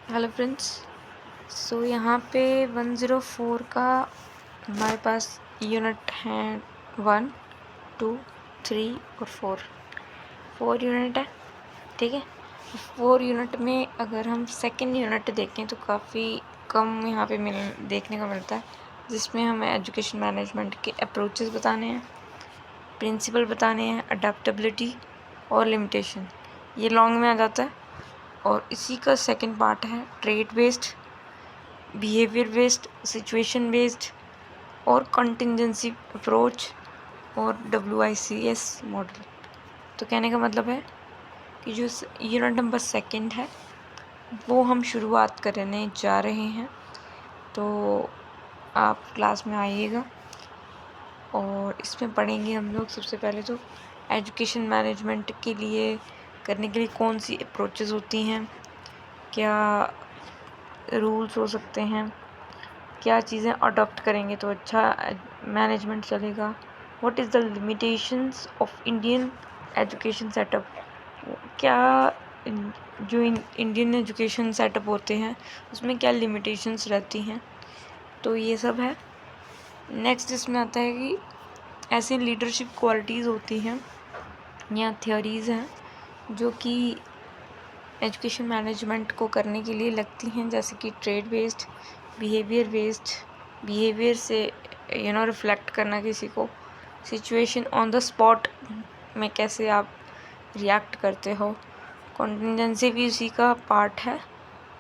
Hello friends. सो यहाँ पे 104 का हमारे पास यूनिट हैं 1, 2, 3 और 4 यूनिट है। ठीक है, 4 यूनिट में अगर हम सेकंड यूनिट देखें तो काफ़ी कम यहाँ पे देखने को मिलता है, जिसमें हमें एजुकेशन मैनेजमेंट के अप्रोचेस बताने हैं, प्रिंसिपल बताने हैं, अडेप्टेबिलिटी और लिमिटेशन। ये लॉन्ग में आ जाता है। और इसी का सेकंड पार्ट है trade based, behaviour based, situation based और कंटिंजेंसी अप्रोच और WICS मॉडल। तो कहने का मतलब है कि जो यूनिट नंबर सेकंड है वो हम शुरुआत करने जा रहे हैं। तो आप क्लास में आइएगा और इसमें पढ़ेंगे हम लोग सबसे पहले तो एजुकेशन मैनेजमेंट के लिए करने के लिए कौन सी अप्रोचेस होती हैं, क्या रूल्स हो सकते हैं, क्या चीज़ें अडॉप्ट करेंगे तो अच्छा मैनेजमेंट चलेगा, what is the limitations of Indian education setup, क्या जो इंडियन एजुकेशन सेटअप होते हैं उसमें क्या लिमिटेशंस रहती हैं। तो ये सब है। नेक्स्ट इसमें आता है कि ऐसी लीडरशिप क्वालिटीज़ होती हैं या थ्योरीज़ हैं जो कि एजुकेशन मैनेजमेंट को करने के लिए लगती हैं, जैसे कि trade based, behaviour based, behaviour से रिफ्लेक्ट करना किसी को, सिचुएशन ऑन द स्पॉट में कैसे आप रिएक्ट करते हो, कॉन्टिजेंसी भी उसी का पार्ट है।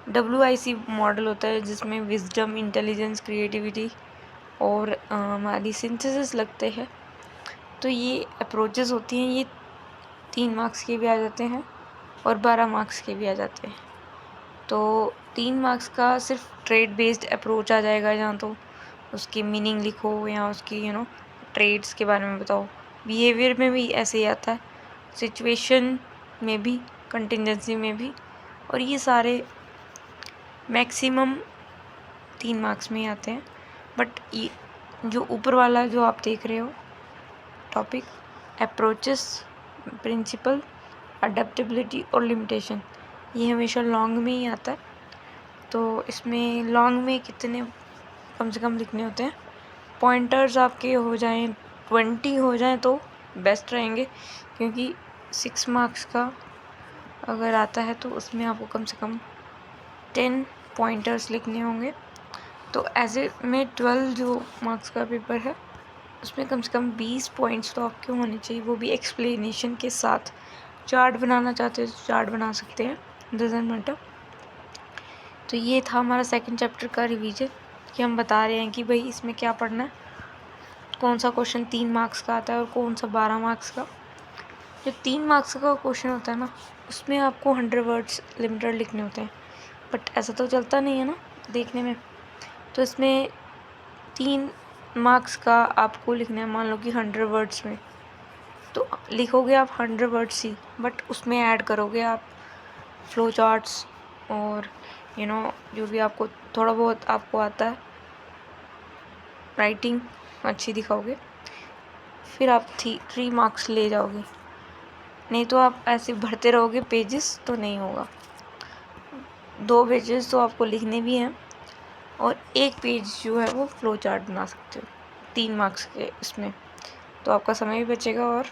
WIC मॉडल होता है जिसमें विजडम, इंटेलिजेंस, क्रिएटिविटी और हमारी सिंथेसिस लगते हैं। तो ये अप्रोचेस होती हैं, ये 3 मार्क्स के भी आ जाते हैं और 12 मार्क्स के भी आ जाते हैं। तो 3 मार्क्स का सिर्फ ट्रेड बेस्ड अप्रोच आ जाएगा, जहाँ तो उसकी मीनिंग लिखो या उसकी ट्रेड्स के बारे में बताओ। बिहेवियर में भी ऐसे ही आता है, सिचुएशन में भी, कंटिजेंसी में भी, और ये सारे मैक्सिमम 3 मार्क्स में ही आते हैं। बट ये जो ऊपर वाला जो आप देख रहे हो टॉपिक, अप्रोचेस, प्रिंसिपल, अडेप्टेबिलिटी और लिमिटेशन, ये हमेशा लॉन्ग में ही आता है। तो इसमें लॉन्ग में कितने कम से कम लिखने होते हैं, पॉइंटर्स आपके हो जाएं 20 हो जाएं तो बेस्ट रहेंगे, क्योंकि 6 मार्क्स का अगर आता है तो उसमें आपको कम से कम 10 पॉइंटर्स लिखने होंगे। तो ऐसे में 12 जो मार्क्स का पेपर है उसमें कम से कम 20 पॉइंट्स तो आपके होने चाहिए, वो भी एक्सप्लेनेशन के साथ। चार्ट बनाना चाहते हो तो चार्ट बना सकते हैं, डजंट मैटर। तो ये था हमारा सेकंड चैप्टर का रिवीजन, कि हम बता रहे हैं कि भाई इसमें क्या पढ़ना है, कौन सा क्वेश्चन 3 मार्क्स का आता है और कौन सा 12 मार्क्स का। जो 3 मार्क्स का क्वेश्चन होता है ना, उसमें आपको 100 वर्ड्स लिमिटेड लिखने होते हैं, बट ऐसा तो चलता नहीं है ना देखने में। तो इसमें 3 मार्क्स का आपको लिखना है, मान लो कि 100 वर्ड्स में, तो लिखोगे आप 100 वर्ड्स ही, बट उसमें ऐड करोगे आप फ्लो चार्ट्स और जो भी आपको थोड़ा बहुत आपको आता है, राइटिंग अच्छी दिखाओगे, फिर आप 3 मार्क्स ले जाओगे। नहीं तो आप ऐसे भरते रहोगे पेजेस तो नहीं होगा। 2 पेजेस तो आपको लिखने भी हैं और 1 पेज जो है वो फ्लो चार्ट बना सकते हो 3 मार्क्स के इसमें। तो आपका समय भी बचेगा और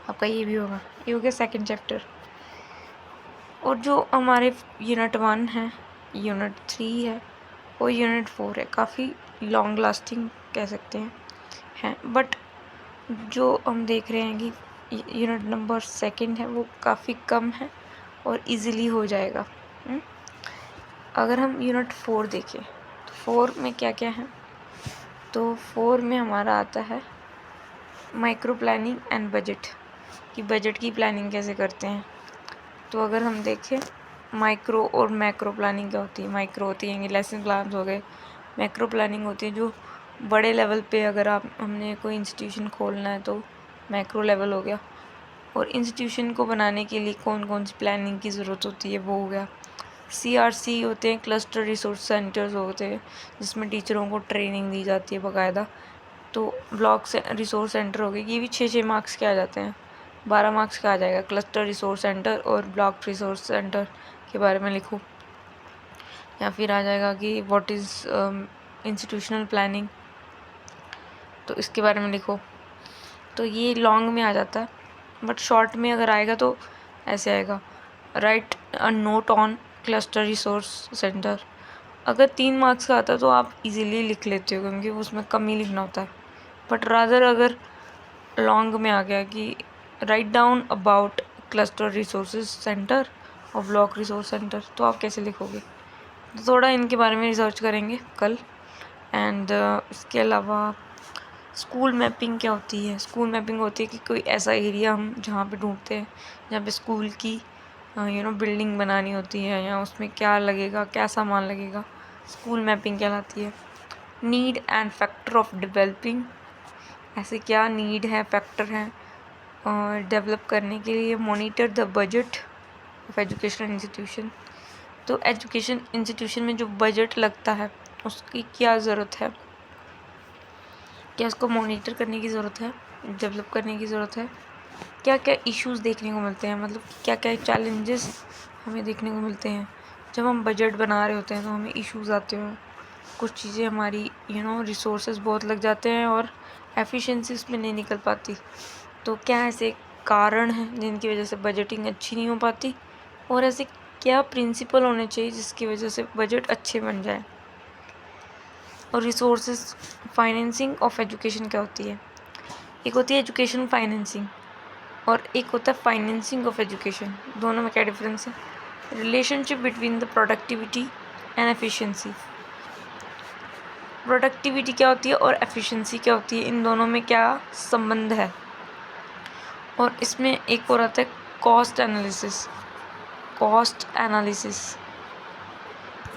आपका ये भी होगा। ये हो गया सेकंड चैप्टर। और जो हमारे यूनिट 1 है, यूनिट 3 है और यूनिट 4 है, काफ़ी लॉन्ग लास्टिंग कह सकते हैं। बट जो हम देख रहे हैं कि यूनिट नंबर सेकंड है वो काफ़ी कम है और इजीली हो जाएगा। अगर हम यूनिट 4 देखें तो 4 में क्या क्या है, तो 4 में हमारा आता है माइक्रो प्लानिंग एंड बजट, कि बजट की प्लानिंग कैसे करते हैं। तो अगर हम देखें माइक्रो और मैक्रो प्लानिंग क्या होती है। माइक्रो होती है लेसन प्लान हो गए, मैक्रो प्लानिंग होती है जो बड़े लेवल पे अगर हमने कोई इंस्टीट्यूशन खोलना है तो मैक्रो लेवल हो गया, और इंस्टीट्यूशन को बनाने के लिए कौन कौन सी प्लानिंग की ज़रूरत होती है वो हो गया। CRC होते हैं, क्लस्टर रिसोर्स सेंटर्स होते हैं जिसमें टीचरों को ट्रेनिंग दी जाती है बाकायदा। तो ब्लॉक से रिसोर्स सेंटर हो गए, ये भी 6 मार्क्स के आ जाते हैं, 12 मार्क्स का आ जाएगा। क्लस्टर रिसोर्स सेंटर और ब्लॉक रिसोर्स सेंटर के बारे में लिखो। या फिर आ जाएगा कि व्हाट इज़ इंस्टीट्यूशनल प्लानिंग, तो इसके बारे में लिखो। तो ये लॉन्ग में आ जाता है, बट शॉर्ट में अगर आएगा तो ऐसे आएगा, right a note on cluster resource centre. अगर 3 मार्क्स का आता है तो आप इजीली लिख लेते हो क्योंकि उसमें कम ही लिखना होता है, बट रादर अगर लॉन्ग में आ गया कि write down about cluster resources centre और ब्लॉक रिसोर्स सेंटर, तो आप कैसे लिखोगे। तो थोड़ा इनके बारे में रिसर्च करेंगे कल। एंड इसके अलावा स्कूल मैपिंग क्या होती है। स्कूल मैपिंग होती है कि कोई ऐसा एरिया हम जहाँ पे ढूंढते हैं जहाँ पे स्कूल की बिल्डिंग बनानी होती है या उसमें क्या लगेगा, क्या सामान लगेगा, स्कूल मैपिंग कहलाती है। Need and factor of developing, ऐसे क्या नीड है, फैक्टर है और डेवलप करने के लिए। Monitor the budget of educational institution, तो एजुकेशन इंस्टीट्यूशन में जो बजट लगता है उसकी क्या ज़रूरत है, क्या उसको मॉनिटर करने की ज़रूरत है, डेवलप करने की ज़रूरत है। क्या क्या इश्यूज़ देखने को मिलते हैं, मतलब क्या क्या चैलेंजेस हमें देखने को मिलते हैं जब हम बजट बना रहे होते हैं, तो हमें इश्यूज़ आते हैं। कुछ चीज़ें हमारी रिसोर्सेज बहुत लग जाते हैं और एफिशिएंसी उसमें नहीं निकल पाती। तो क्या ऐसे कारण हैं जिनकी वजह से बजटिंग अच्छी नहीं हो पाती, और ऐसे क्या प्रिंसिपल होने चाहिए जिसकी वजह से बजट अच्छे बन जाए। और रिसोर्सेज फाइनेंसिंग ऑफ एजुकेशन क्या होती है, एक होती है एजुकेशन फाइनेंसिंग और एक होता है फाइनेंसिंग ऑफ एजुकेशन। दोनों में क्या डिफरेंस है। Relationship between the productivity and efficiency, productivity क्या होती है और एफिशिएंसी क्या होती है, इन दोनों में क्या संबंध है। और इसमें एक और आता है कॉस्ट एनालिसिस। कॉस्ट एनालिसिस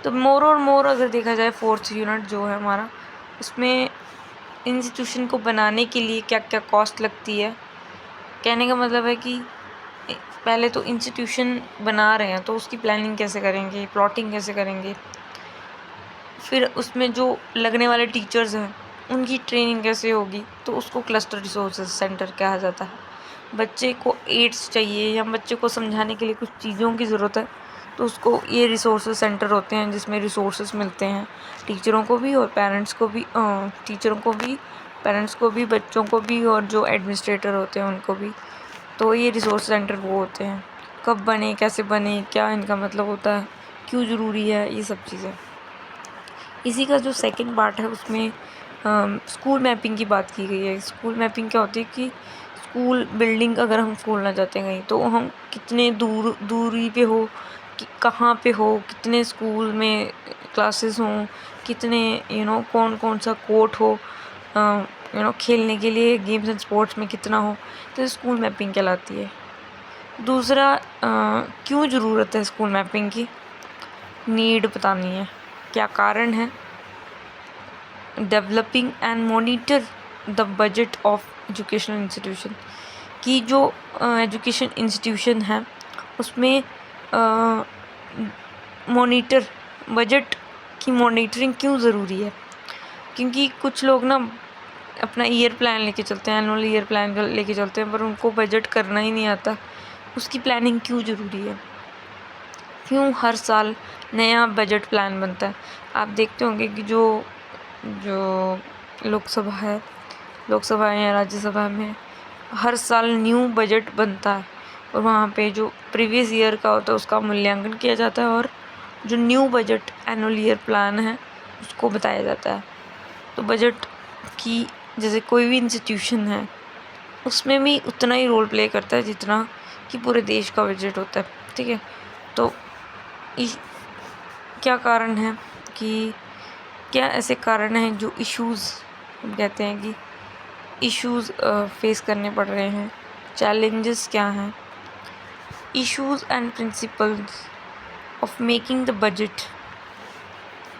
तो मोर और मोर अगर देखा जाए 4th यूनिट जो है हमारा, उसमें इंस्टीट्यूशन को बनाने के लिए क्या क्या कॉस्ट लगती है। कहने का मतलब है कि पहले तो इंस्टीट्यूशन बना रहे हैं तो उसकी प्लानिंग कैसे करेंगे, प्लॉटिंग कैसे करेंगे, फिर उसमें जो लगने वाले टीचर्स हैं उनकी ट्रेनिंग कैसे होगी, तो उसको क्लस्टर रिसोर्सेज सेंटर कहा जाता है। बच्चे को एड्स चाहिए या बच्चे को समझाने के लिए कुछ चीज़ों की ज़रूरत है, तो उसको ये रिसोर्सेज सेंटर होते हैं जिसमें रिसोर्सेज मिलते हैं टीचरों को भी और पेरेंट्स को भी, टीचरों को भी, पेरेंट्स को भी, बच्चों को भी, और जो एडमिनिस्ट्रेटर होते हैं उनको भी। तो ये रिसोर्स सेंटर वो होते हैं। कब बने, कैसे बने, क्या इनका मतलब होता है, क्यों ज़रूरी है, ये सब चीज़ें। इसी का जो सेकंड पार्ट है उसमें स्कूल मैपिंग की बात की गई है। स्कूल मैपिंग क्या होती है कि स्कूल बिल्डिंग अगर हम खोलना चाहते हैं कहीं, तो हम कितने दूरी पे हो, कि कहाँ पे हो, कितने स्कूल में क्लासेस हों, कितने कौन कौन सा कोर्ट हो, खेलने के लिए गेम्स एंड स्पोर्ट्स में कितना हो, तो स्कूल मैपिंग कहलाती है। दूसरा क्यों ज़रूरत है स्कूल मैपिंग की, नीड बतानी है, क्या कारण है। Developing and monitor the budget of educational institution, की जो एजुकेशन इंस्टीट्यूशन है उसमें मॉनिटर, बजट की मॉनिटरिंग क्यों ज़रूरी है। क्योंकि कुछ लोग ना अपना ईयर प्लान लेके चलते हैं, एनुअल ईयर प्लान लेके चलते हैं, पर उनको बजट करना ही नहीं आता। उसकी प्लानिंग क्यों ज़रूरी है, क्यों हर साल नया बजट प्लान बनता है। आप देखते होंगे कि जो लोकसभा है, लोकसभा या राज्यसभा में हर साल न्यू बजट बनता है और वहाँ पे जो प्रीवियस ईयर का होता है उसका मूल्यांकन किया जाता है और जो new budget annual year plan है उसको बताया जाता है। तो बजट की, जैसे कोई भी इंस्टीट्यूशन है उसमें भी उतना ही रोल प्ले करता है जितना कि पूरे देश का बजट होता है, ठीक है। तो क्या कारण है कि क्या ऐसे कारण हैं जो इश्यूज़, हम कहते हैं कि इश्यूज़ फेस करने पड़ रहे हैं, चैलेंजेस क्या हैं। Issues and principles of making the budget,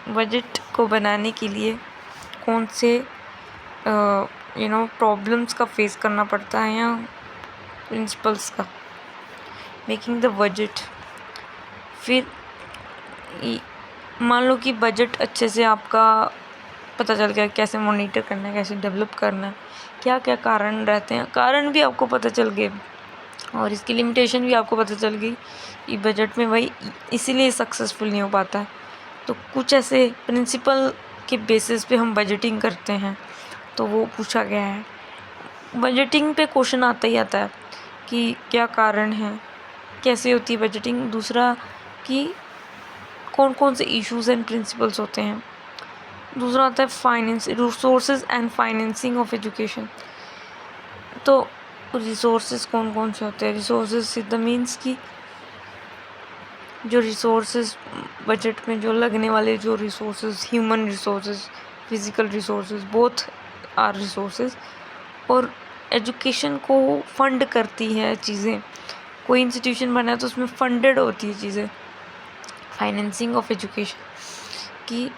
budget को बनाने के लिए कौन से प्रॉब्लम्स का फेस करना पड़ता है या प्रिंसिपल्स का। मेकिंग द बजट, फिर मान लो कि बजट अच्छे से आपका पता चल गया कैसे मॉनिटर करना है, कैसे डेवलप करना है, क्या क्या कारण रहते हैं, कारण भी आपको पता चल गए और इसकी लिमिटेशन भी आपको पता चल गई कि बजट में भाई इसीलिए सक्सेसफुल नहीं हो पाता है तो कुछ ऐसे प्रिंसिपल के बेसिस पे हम बजटिंग करते हैं, तो वो पूछा गया है। बजटिंग पे क्वेश्चन आता ही आता है कि क्या कारण है, कैसे होती है बजटिंग। दूसरा कि कौन कौन से इश्यूज एंड प्रिंसिपल्स होते हैं। दूसरा आता है finance, resources and financing of education. तो रिसोर्सेज कौन कौन से होते हैं। रिसोर्सेज द मीन्स की जो रिसोर्सेज बजट में जो लगने वाले जो resources, human resources, physical resources, both are resources. और एजुकेशन को फंड करती है चीज़ें। कोई इंस्टीट्यूशन बना है तो उसमें फंडेड होती है चीज़ें। फाइनेंसिंग ऑफ एजुकेशन कि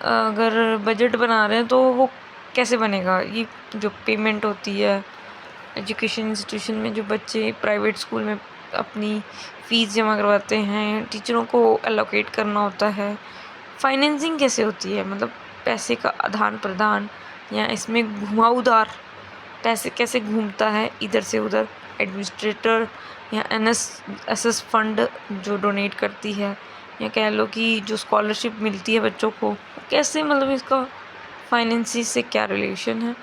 अगर बजट बना रहे हैं तो वो कैसे बनेगा। ये जो पेमेंट होती है एजुकेशन इंस्टीट्यूशन में, जो बच्चे प्राइवेट स्कूल में अपनी फ़ीस जमा करवाते हैं, टीचरों को एलोकेट करना होता है। फाइनेंसिंग कैसे होती है, मतलब पैसे का आदान प्रदान, या इसमें घुमावदार पैसे कैसे घूमता है इधर से उधर। एडमिनिस्ट्रेटर या एनएसएस फंड जो डोनेट करती है, या कह लो कि जो स्कॉलरशिप मिलती है बच्चों को, कैसे, मतलब इसका फाइनेंसिंग से क्या रिलेशन है।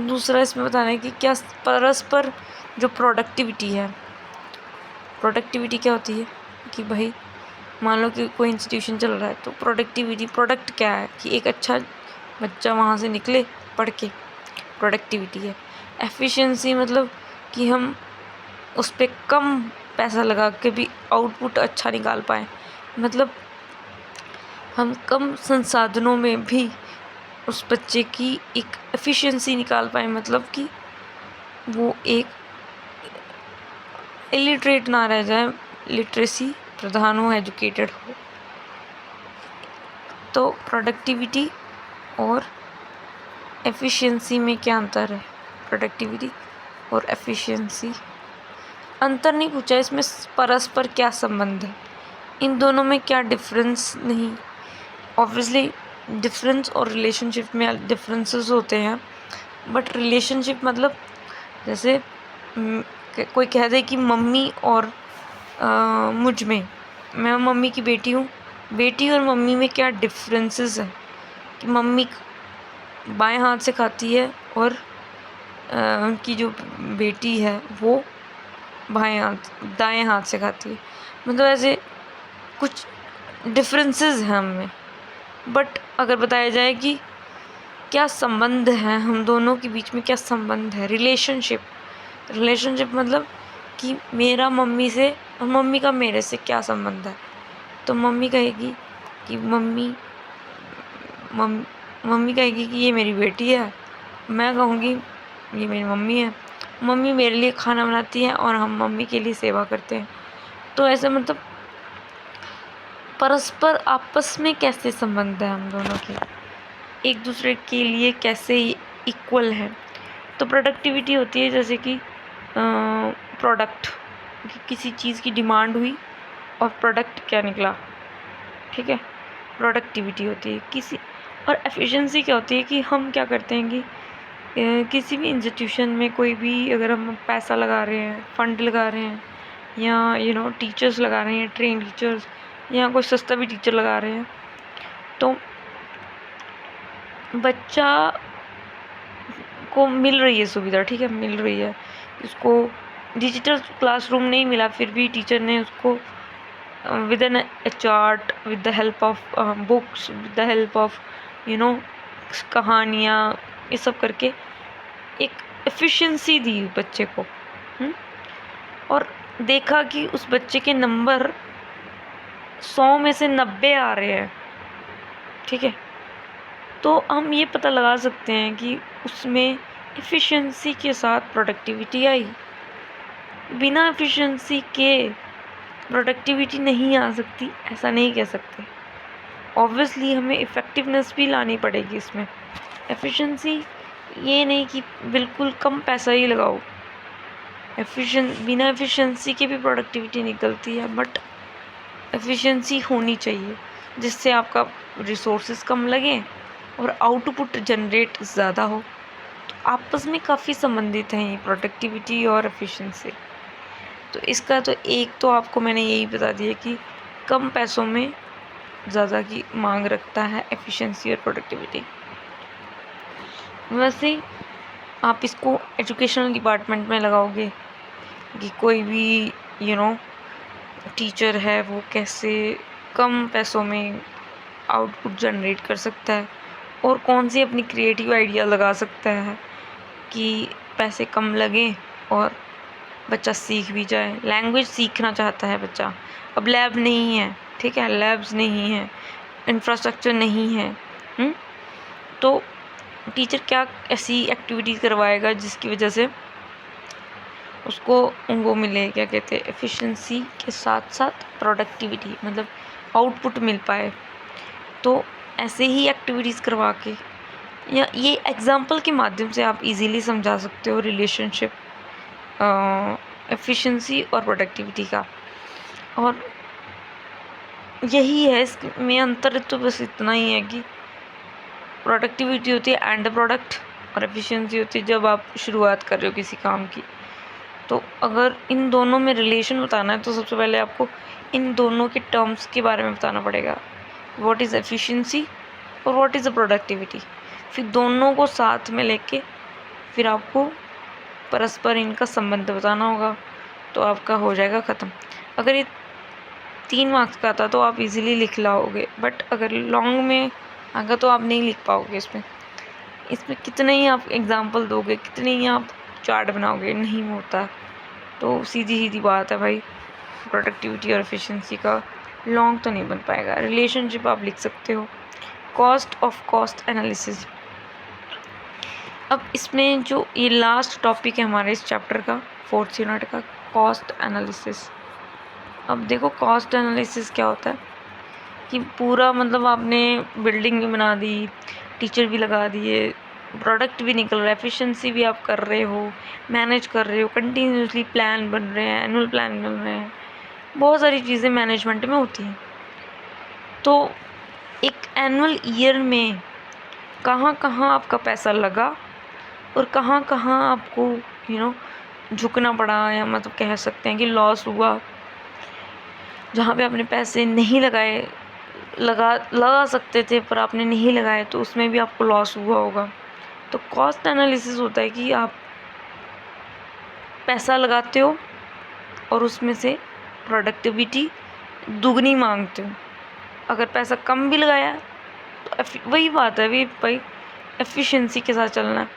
दूसरा इसमें बताना है कि क्या परस्पर जो प्रोडक्टिविटी है, प्रोडक्टिविटी क्या होती है कि भाई मान लो कि कोई इंस्टीट्यूशन चल रहा है तो प्रोडक्टिविटी, प्रोडक्ट क्या है कि एक अच्छा बच्चा वहाँ से निकले पढ़ के, प्रोडक्टिविटी है। एफिशिएंसी मतलब कि हम उस पर कम पैसा लगा के भी आउटपुट अच्छा निकाल पाएँ, मतलब हम कम संसाधनों में भी उस बच्चे की एक एफिशिएंसी निकाल पाए, मतलब कि वो एक इलिटरेट ना रह जाए, लिटरेसी प्रधान हो, एजुकेटेड हो। तो प्रोडक्टिविटी और एफिशिएंसी में क्या अंतर है। प्रोडक्टिविटी और एफिशिएंसी, अंतर नहीं पूछा, इसमें परस्पर क्या संबंध है, इन दोनों में क्या डिफरेंस नहीं। ऑब्वियसली डिफरेंस और रिलेशनशिप में डिफरेंसेस होते हैं, बट रिलेशनशिप मतलब जैसे कोई कह दे कि मम्मी और मुझ में, मैं मम्मी की बेटी हूँ, बेटी और मम्मी में क्या डिफरेंसेस हैं कि मम्मी बाएं हाथ से खाती है और उनकी जो बेटी है वो दाएं हाथ से खाती है, मतलब ऐसे कुछ डिफरेंसेस हैं हमें। बट अगर बताया जाए कि क्या संबंध है हम दोनों के बीच में, क्या संबंध है, रिलेशनशिप मतलब कि मेरा मम्मी से और मम्मी का मेरे से क्या संबंध है। तो मम्मी कहेगी कि मम्मी कहेगी कि ये मेरी बेटी है, मैं कहूँगी ये मेरी मम्मी है। मम्मी मेरे लिए खाना बनाती है और हम मम्मी के लिए सेवा करते हैं। तो ऐसे मतलब परस्पर आपस में कैसे संबंध है हम दोनों के, एक दूसरे के लिए कैसे इक्वल है। तो प्रोडक्टिविटी होती है जैसे कि प्रोडक्ट, किसी चीज़ की डिमांड हुई और प्रोडक्ट क्या निकला, ठीक है, प्रोडक्टिविटी होती है किसी। और एफिशिएंसी क्या होती है कि हम क्या करते हैं कि किसी भी इंस्टीट्यूशन में कोई भी अगर हम पैसा लगा रहे हैं, फंड लगा रहे हैं, या टीचर्स लगा रहे हैं, ट्रेन टीचर्स, या कोई सस्ता भी टीचर लगा रहे हैं, तो बच्चा को मिल रही है सुविधा, ठीक है, मिल रही है, उसको डिजिटल क्लासरूम नहीं मिला फिर भी टीचर ने उसको with an a chart, with the help of books, with the help of कहानियाँ, ये सब करके एक एफिशिएंसी दी बच्चे को। और देखा कि उस बच्चे के नंबर 100 में से 90 आ रहे हैं, ठीक है, तो हम ये पता लगा सकते हैं कि उसमें एफिशिएंसी के साथ प्रोडक्टिविटी आई। बिना एफिशिएंसी के प्रोडक्टिविटी नहीं आ सकती, ऐसा नहीं कह सकते। ऑब्वियसली हमें इफ़ेक्टिवनेस भी लानी पड़ेगी इसमें। एफिशिएंसी ये नहीं कि बिल्कुल कम पैसा ही लगाओ, बिना एफिशिएंसी के भी प्रोडक्टिविटी निकलती है, बट एफिशिएंसी होनी चाहिए जिससे आपका रिसोर्सेज कम लगे और आउटपुट जनरेट ज़्यादा हो। तो आपस में काफ़ी संबंधित हैं ये प्रोडक्टिविटी और एफिशिएंसी। तो इसका तो एक तो आपको मैंने यही बता दिया कि कम पैसों में ज़्यादा की मांग रखता है एफिशिएंसी और प्रोडक्टिविटी। वैसे आप इसको एजुकेशनल डिपार्टमेंट में लगाओगे कि कोई भी टीचर है वो कैसे कम पैसों में आउटपुट जनरेट कर सकता है और कौन सी अपनी क्रिएटिव आइडिया लगा सकता है कि पैसे कम लगें और बच्चा सीख भी जाए। लैंग्वेज सीखना चाहता है बच्चा, अब लैब नहीं है, ठीक है, लैब्स नहीं है, इंफ्रास्ट्रक्चर नहीं है, तो टीचर क्या ऐसी एक्टिविटीज़ करवाएगा जिसकी वजह से उसको वो मिले, क्या कहते हैं, एफिशिएंसी के साथ साथ प्रोडक्टिविटी, मतलब आउटपुट मिल पाए। तो ऐसे ही एक्टिविटीज़ करवा के या ये एग्जाम्पल के माध्यम से आप इजीली समझा सकते हो रिलेशनशिप एफिशिएंसी और प्रोडक्टिविटी का। और यही है, इसमें अंतर तो बस इतना ही है कि प्रोडक्टिविटी होती है एंड प्रोडक्ट और एफिशिएंसी होती है जब आप शुरुआत कर रहे हो किसी काम की। तो अगर इन दोनों में रिलेशन बताना है तो सबसे पहले आपको इन दोनों के टर्म्स के बारे में बताना पड़ेगा, व्हाट इज़ एफिशिएंसी और व्हाट इज़ द प्रोडक्टिविटी। फिर दोनों को साथ में लेके फिर आपको परस्पर इनका संबंध बताना होगा, तो आपका हो जाएगा ख़त्म। अगर ये 3 मार्क्स का था तो आप इजीली लिख लाओगे, बट अगर लॉन्ग में आगा तो आप नहीं लिख पाओगे। इसमें कितने ही आप एग्जाम्पल दोगे, कितने ही आप चार्ट बनाओगे, नहीं होता। तो सीधी सीधी बात है भाई, प्रोडक्टिविटी और एफिशिएंसी का लॉन्ग तो नहीं बन पाएगा। रिलेशनशिप आप लिख सकते हो, कॉस्ट एनालिसिस। अब इसमें जो ये लास्ट टॉपिक है हमारे इस चैप्टर का, 4th यूनिट का, कॉस्ट एनालिसिस। अब देखो कॉस्ट एनालिसिस क्या होता है कि पूरा मतलब आपने बिल्डिंग भी बना दी, टीचर भी लगा दिए, प्रोडक्ट भी निकल रहा है, एफिशिएंसी भी आप कर रहे हो, मैनेज कर रहे हो, कंटिन्यूसली प्लान बन रहे हैं, एनुअल प्लान बन रहे हैं, बहुत सारी चीज़ें मैनेजमेंट में होती हैं। तो एक एनुअल ईयर में कहाँ कहाँ आपका पैसा लगा और कहाँ कहाँ आपको झुकना पड़ा, या मतलब कह सकते हैं कि लॉस हुआ, जहाँ पे आपने पैसे नहीं लगाए, लगा सकते थे पर आपने नहीं लगाए, तो उसमें भी आपको लॉस हुआ होगा। तो कॉस्ट एनालिसिस होता है कि आप पैसा लगाते हो और उसमें से प्रोडक्टिविटी दुगनी मांगते हो। अगर पैसा कम भी लगाया तो वही बात है भाई एफिशिएंसी के साथ चलना है,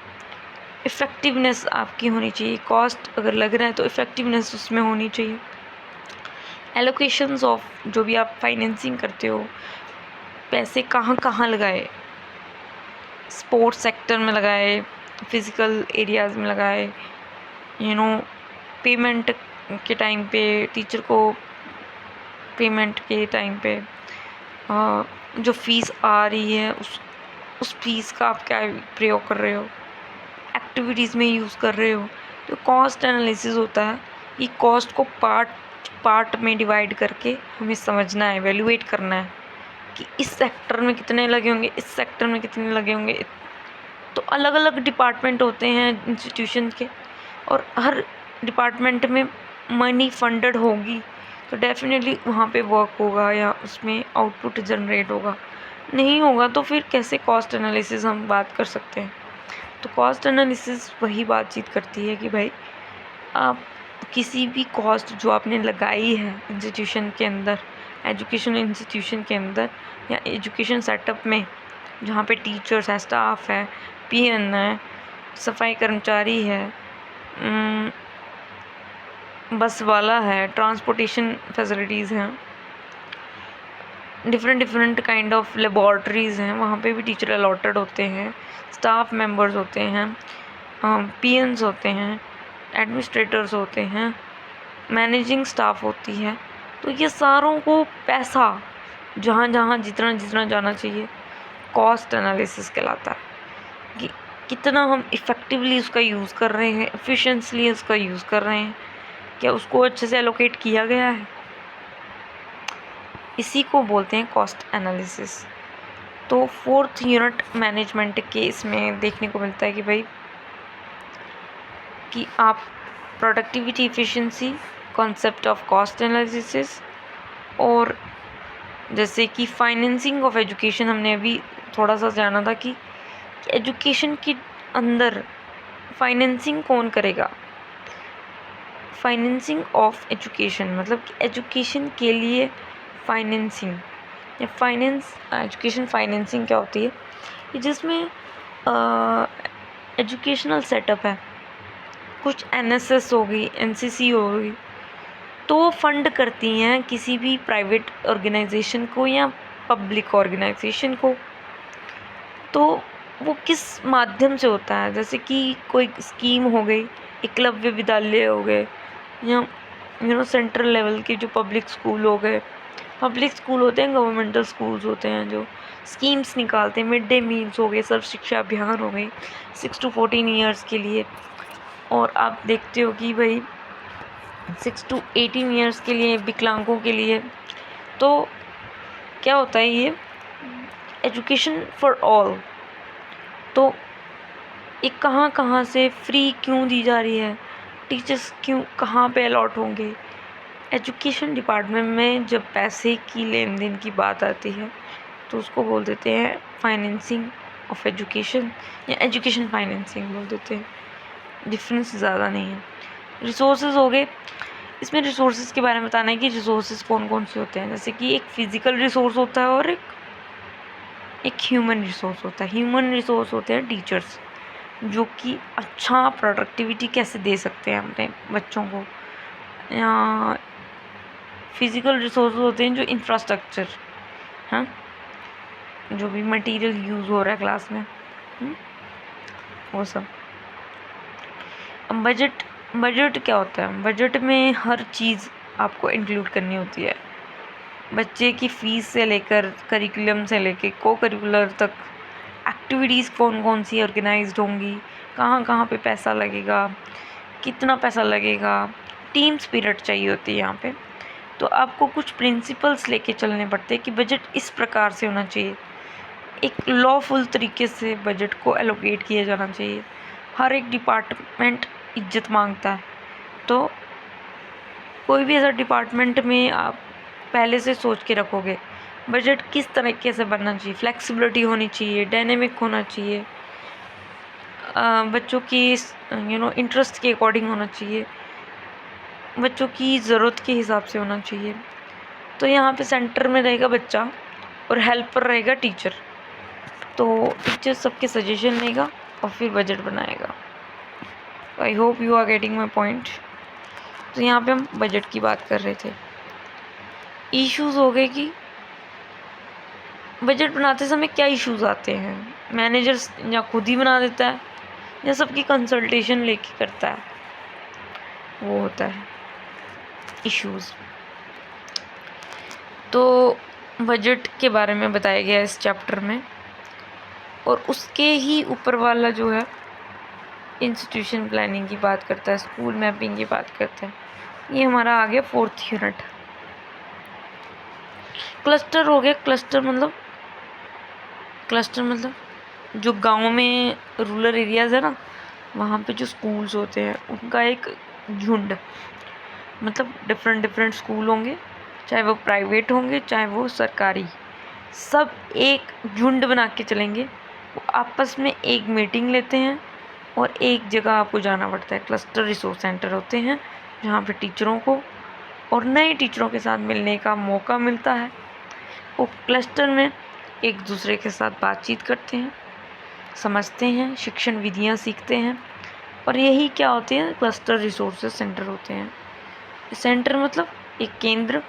इफ़ेक्टिवनेस आपकी होनी चाहिए। कॉस्ट अगर लग रहा है तो इफ़ेक्टिवनेस उसमें होनी चाहिए। एलोकेशंस ऑफ, जो भी आप फाइनेंसिंग करते हो, पैसे कहाँ कहाँ लगाए, स्पोर्ट्स सेक्टर में लगाए, फिज़िकल एरियाज़ में लगाए, पेमेंट के टाइम पे, टीचर को पेमेंट के टाइम पे जो फीस आ रही है उस फीस का आप क्या प्रयोग कर रहे हो, एक्टिविटीज़ में यूज़ कर रहे हो। तो कॉस्ट एनालिसिस होता है कि कॉस्ट को पार्ट में डिवाइड करके हमें समझना है, एवेल्युएट करना है कि इस सेक्टर में कितने लगे होंगे, इस सेक्टर में कितने लगे होंगे। तो अलग अलग डिपार्टमेंट होते हैं इंस्टीट्यूशन के, और हर डिपार्टमेंट में मनी फंडेड होगी तो डेफिनेटली वहाँ पे वर्क होगा या उसमें आउटपुट जनरेट होगा। नहीं होगा तो फिर कैसे कॉस्ट एनालिसिस हम बात कर सकते हैं। तो कॉस्ट एनालिसिस वही बातचीत करती है कि भाई आप किसी भी कॉस्ट जो आपने लगाई है इंस्टीट्यूशन के अंदर, एजुकेशन इंस्टीट्यूशन के अंदर या एजुकेशन सेटअप में, जहाँ पे टीचर्स है, स्टाफ है, पीएन है, सफाई कर्मचारी है, बस वाला है, ट्रांसपोर्टेशन फैसिलिटीज़ हैं, डिफरेंट काइंड ऑफ लेबॉर्ट्रीज़ हैं, वहाँ पे भी टीचर अलॉटेड होते हैं, स्टाफ मेंबर्स होते हैं, पीएन्स होते हैं, एडमिनिस्ट्रेटर्स होते हैं, मैनेजिंग स्टाफ होती है। तो ये सारों को पैसा जहाँ जहाँ जितना जितना जाना चाहिए कॉस्ट एनालिसिस कहलाता है कि कितना हम इफ़ेक्टिवली उसका यूज़ कर रहे हैं, एफिशिएंटली उसका यूज़ कर रहे हैं, क्या उसको अच्छे से एलोकेट किया गया है। इसी को बोलते हैं कॉस्ट एनालिसिस। तो 4th यूनिट मैनेजमेंट के इसमें देखने को मिलता है कि भाई कि आप productivity, efficiency, concept of cost analysis और जैसे कि फाइनेंसिंग ऑफ एजुकेशन हमने अभी थोड़ा सा जाना था कि एजुकेशन के अंदर फाइनेंसिंग कौन करेगा। फाइनेंसिंग ऑफ एजुकेशन मतलब कि एजुकेशन के लिए फाइनेंसिंग या एजुकेशन फाइनेंसिंग क्या होती है कि जिसमें एजुकेशनल सेटअप है, कुछ एनएसएस हो गई, एनसीसी हो गई, तो वो फंड करती हैं किसी भी प्राइवेट ऑर्गेनाइजेशन को या पब्लिक ऑर्गेनाइजेशन को। तो वो किस माध्यम से होता है, जैसे कि कोई स्कीम हो गई, एकलव्य विद्यालय हो गए, या सेंट्रल लेवल के जो पब्लिक स्कूल हो गए। पब्लिक स्कूल होते हैं, गवर्नमेंटल स्कूल्स होते हैं जो स्कीम्स निकालते हैं, मिड डे मील्स हो गए, सर्व शिक्षा अभियान हो गई 6 to 14 ईयर्स के लिए। और आप देखते हो कि भाई 6 to 18 ईयर्स के लिए विकलांगों के लिए। तो क्या होता है ये एजुकेशन फॉर ऑल। तो ये कहाँ कहाँ से फ्री क्यों दी जा रही है, टीचर्स क्यों कहाँ पे अलॉट होंगे। एजुकेशन डिपार्टमेंट में जब पैसे की लेन देन की बात आती है तो उसको बोल देते हैं फाइनेंसिंग ऑफ एजुकेशन या एजुकेशन फाइनेंसिंग बोल देते हैं, डिफरेंस ज़्यादा नहीं है। रिसोर्सेज हो गए, इसमें रिसोर्सेज के बारे में बताना है कि रिसोर्सेज कौन कौन से होते हैं। जैसे कि एक फिज़िकल रिसोर्स होता है और एक ह्यूमन रिसोर्स होता है। ह्यूमन रिसोर्स होते हैं टीचर्स, जो कि अच्छा प्रोडक्टिविटी कैसे दे सकते हैं अपने बच्चों को। या फिज़िकल रिसोर्स होते हैं जो इंफ्रास्ट्रक्चर, हाँ, जो भी मटेरियल यूज़ हो रहा है क्लास में, वो सब। बजट क्या होता है, बजट में हर चीज़ आपको इंक्लूड करनी होती है। बच्चे की फ़ीस से लेकर करिकुलम से लेकर को करिकुलर तक, एक्टिविटीज़ कौन कौन सी ऑर्गेनाइज्ड होंगी, कहाँ कहाँ पे पैसा लगेगा, कितना पैसा लगेगा, टीम स्पिरिट चाहिए होती है यहाँ पे। तो आपको कुछ प्रिंसिपल्स लेके चलने पड़ते हैं कि बजट इस प्रकार से होना चाहिए, एक लॉफुल तरीके से बजट को एलोकेट किया जाना चाहिए। हर एक डिपार्टमेंट इज्जत मांगता है, तो कोई भी ऐसा डिपार्टमेंट में आप पहले से सोच के रखोगे बजट किस तरीके से बनना चाहिए, फ्लेक्सिबिलिटी होनी चाहिए, डायनेमिक होना चाहिए, बच्चों की इंटरेस्ट के अकॉर्डिंग होना चाहिए, बच्चों की ज़रूरत के हिसाब से होना चाहिए। तो यहाँ पे सेंटर में रहेगा बच्चा और हेल्पर रहेगा टीचर। तो टीचर सबके सजेशन लेगा और फिर बजट बनाएगा। I hope you are getting my point. तो यहाँ पे हम बजट की बात कर रहे थे। इश्यूज़ हो गए कि बजट बनाते समय क्या इश्यूज़ आते हैं, मैनेजर्स या खुद ही बना देता है या सबकी कंसल्टेशन लेके करता है, वो होता है इश्यूज़। तो बजट के बारे में बताया गया इस चैप्टर में, और उसके ही ऊपर वाला जो है इंस्टीट्यूशन प्लानिंग की बात करता है, स्कूल मैपिंग की बात करता है। ये हमारा आ गया 4th यूनिट। क्लस्टर हो गया। क्लस्टर मतलब जो गांव में रूरल एरियाज़ है ना, वहाँ पे जो स्कूल्स होते हैं उनका एक झुंड, मतलब डिफरेंट स्कूल होंगे, चाहे वो प्राइवेट होंगे चाहे वो सरकारी, सब एक झुंड बना के चलेंगे। वो आपस में एक मीटिंग लेते हैं और एक जगह आपको जाना पड़ता है। क्लस्टर रिसोर्स सेंटर होते हैं जहाँ पे टीचरों को और नए टीचरों के साथ मिलने का मौका मिलता है। वो क्लस्टर में एक दूसरे के साथ बातचीत करते हैं, समझते हैं, शिक्षण विधियाँ सीखते हैं, और यही क्या होते हैं, क्लस्टर रिसोर्सेज सेंटर होते हैं। सेंटर मतलब एक केंद्र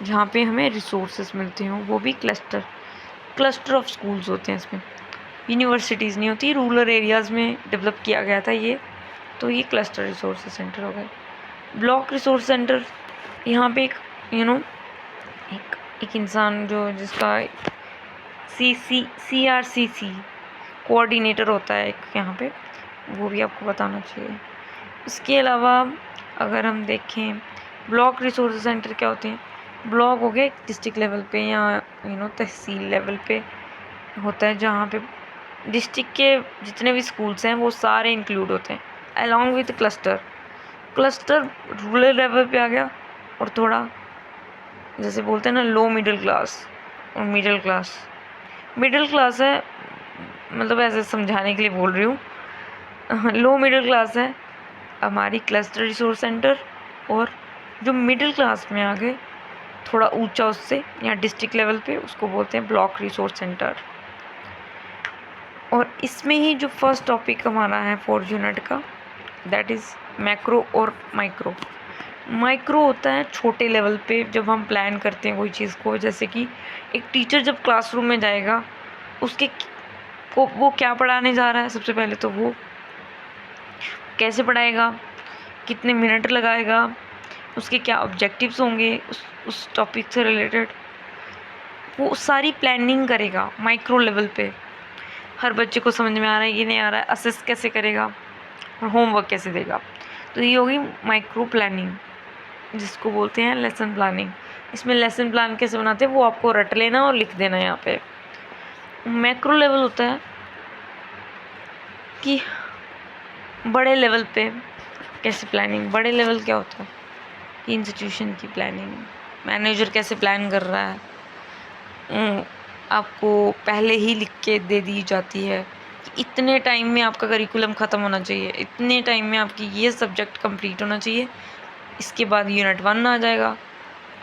जहाँ पे हमें रिसोर्सेज मिलते हैं, वो भी क्लस्टर ऑफ स्कूल्स होते हैं। इसमें यूनिवर्सिटीज़ नहीं होती, रूरल एरियाज़ में डेवलप किया गया था ये, तो ये क्लस्टर रिसोर्सेज सेंटर हो गए। ब्लॉक रिसोर्स सेंटर, यहाँ पे एक एक इंसान जो जिसका CRCC कोऑर्डिनेटर होता है एक यहाँ पे, वो भी आपको बताना चाहिए। इसके अलावा अगर हम देखें ब्लॉक रिसोर्स सेंटर क्या होते हैं, ब्लॉक हो गए डिस्ट्रिक्ट लेवल पे या तहसील लेवल पे होता है, जहाँ पे डिस्ट्रिक्ट के जितने भी स्कूल्स हैं वो सारे इंक्लूड होते हैं along with cluster rural level पे आ गया, और थोड़ा जैसे बोलते हैं ना लो मिडिल क्लास, और मिडिल क्लास। मिडिल क्लास है, मतलब ऐसे समझाने के लिए बोल रही हूँ। लो मिडिल क्लास है हमारी क्लस्टर रिसोर्स सेंटर, और जो मिडिल क्लास में आ गए थोड़ा ऊंचा उससे या डिस्ट्रिक्ट लेवल पे, उसको बोलते हैं ब्लॉक रिसोर्स सेंटर। और इसमें ही जो फर्स्ट टॉपिक हमारा है 4 यूनिट का, दैट इज़ मैक्रो और माइक्रो। माइक्रो होता है छोटे लेवल पे, जब हम प्लान करते हैं कोई चीज़ को, जैसे कि एक टीचर जब क्लासरूम में जाएगा उसके को वो क्या पढ़ाने जा रहा है, सबसे पहले तो वो कैसे पढ़ाएगा, कितने मिनट लगाएगा, उसके क्या ऑब्जेक्टिव्स होंगे उस टॉपिक से रिलेटेड, वो सारी प्लानिंग करेगा माइक्रो लेवल पे। हर बच्चे को समझ में आ रहा है कि नहीं आ रहा है, असेस कैसे करेगा और होमवर्क कैसे देगा। तो ये होगी माइक्रो प्लानिंग, जिसको बोलते हैं लेसन प्लानिंग। इसमें लेसन प्लान कैसे बनाते हैं वो आपको रट लेना और लिख देना यहाँ पे। मैक्रो लेवल होता है कि बड़े लेवल पे कैसे प्लानिंग। बड़े लेवल क्या होता है कि इंस्टीट्यूशन की प्लानिंग, मैनेजर कैसे प्लान कर रहा है, आपको पहले ही लिख के दे दी जाती है कि इतने टाइम में आपका करिकुलम ख़त्म होना चाहिए, इतने टाइम में आपकी ये सब्जेक्ट कंप्लीट होना चाहिए, इसके बाद यूनिट 1 आ जाएगा,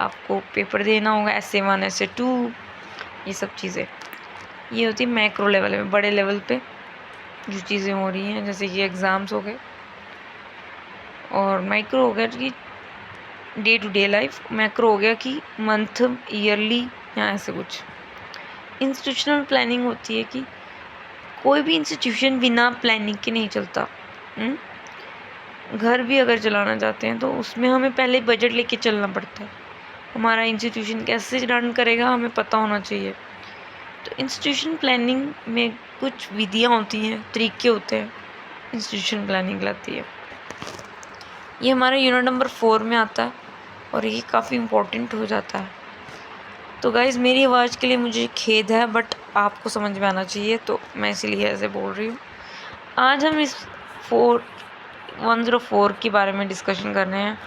आपको पेपर देना होगा essay 1 essay 2, ये सब चीज़ें। ये होती है मैक्रो लेवल में, बड़े लेवल पे जो चीज़ें हो रही हैं, जैसे कि एग्ज़ाम्स हो गए। और माइक्रो हो गया कि day to day life, macro हो गया कि मंथ, ईयरली या ऐसे कुछ। इंस्टीट्यूशनल प्लानिंग होती है कि कोई भी इंस्टीट्यूशन बिना प्लानिंग के नहीं चलता। घर भी अगर चलाना चाहते हैं तो उसमें हमें पहले बजट लेके चलना पड़ता है। हमारा इंस्टीट्यूशन कैसे रन करेगा हमें पता होना चाहिए। तो इंस्टीट्यूशन प्लानिंग में कुछ विधियाँ होती हैं, तरीके होते हैं, इंस्टीट्यूशन प्लानिंग लाती है। ये हमारा यूनिट नंबर 4 में आता है और ये काफ़ी इम्पोर्टेंट हो जाता है। तो गाइज़ मेरी आवाज़ के लिए मुझे खेद है, बट आपको समझ में आना चाहिए, तो मैं इसीलिए ऐसे बोल रही हूँ। आज हम इस 104 के बारे में डिस्कशन कर रहे हैं।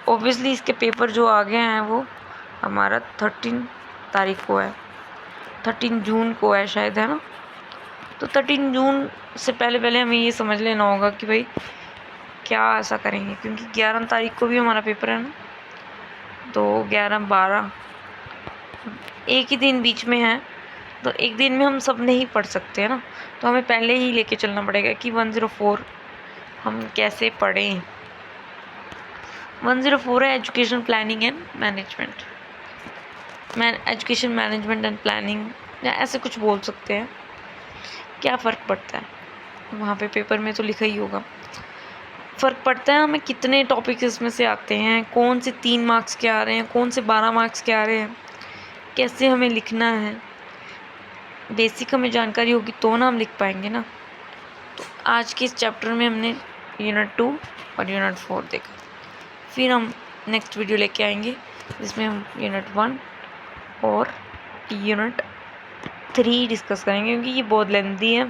ऑब्वियसली इसके पेपर जो आ गए हैं वो हमारा 13 तारीख को है, 13 जून को है शायद, है ना। तो 13 जून से पहले हमें ये समझ लेना होगा कि भाई क्या ऐसा करेंगे, क्योंकि 11 तारीख को भी हमारा पेपर है ना, तो 11-12 एक ही दिन बीच में है, तो एक दिन में हम सब नहीं पढ़ सकते हैं ना, तो हमें पहले ही लेके चलना पड़ेगा कि 104 हम कैसे पढ़ें। 104 है education planning and management, education management and planning, या ऐसे कुछ बोल सकते हैं। क्या फ़र्क पड़ता है वहाँ पे पेपर में तो लिखा ही होगा। फ़र्क पड़ता है हमें कितने टॉपिक्स इसमें से आते हैं, कौन से 3 मार्क्स के आ रहे हैं, कौन से 12 मार्क्स के आ रहे हैं, कैसे हमें लिखना है। बेसिक हमें जानकारी होगी तो ना हम लिख पाएंगे ना। तो आज के इस चैप्टर में हमने यूनिट 2 और यूनिट 4 देखा। फिर हम नेक्स्ट वीडियो लेके आएंगे जिसमें हम यूनिट 1 और यूनिट 3 डिस्कस करेंगे, क्योंकि ये बहुत लेंथी है।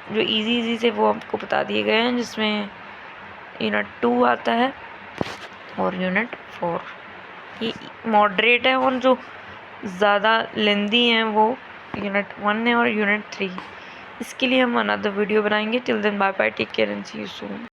जो इजी से वो आपको बता दिए गए हैं, जिसमें यूनिट 2 आता है और यूनिट 4 ये मॉडरेट है, और जो ज़्यादा लेंथी हैं वो यूनिट 1 है और यूनिट 3। इसके लिए हम अनदर वीडियो बनाएंगे। Till then bye bye, take care and see you soon.